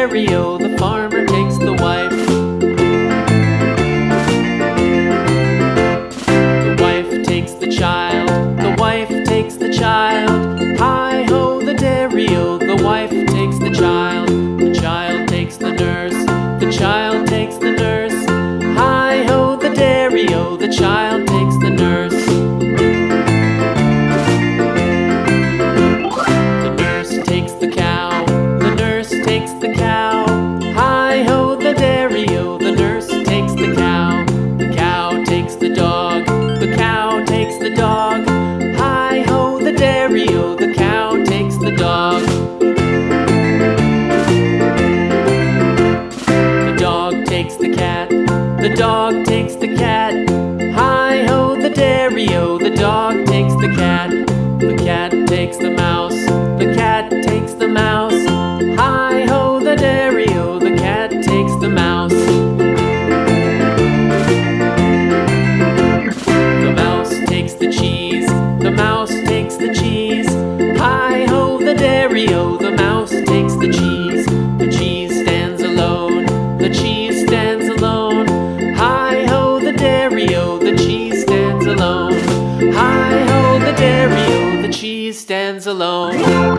dairy-o, the farmer takes the wife. The wife takes the child, the wife takes the child. Hi-ho, the dairy-o, the wife takes the child. The child takes the nurse, the child takes the nurse. Hi-ho, the dairy-o, the child takes the nurse. The nurse takes the cow, the nurse takes the cow. Hi-ho, the dairy-o, the nurse takes the cow. The cow takes the dog, the cow takes the dog. Hi-ho, the dairy-o, the cow takes the dog. The dog takes the cat, the dog takes the cat. Hi-ho, the dairy-o, the dog takes the cat. The cat takes the mouse, the cat takes the mouse. Hi-ho, the dairy-o, the cat takes the mouse. The mouse takes the cheese, the mouse takes the cheese. Hi-ho, the dairy-o, the mouse takes the cheese. The cheese stands alone, the cheese stands alone. Hi-ho, the dairy-o, the cheese stands alone. Hi-ho, the dairy-o, the cheese stands alone.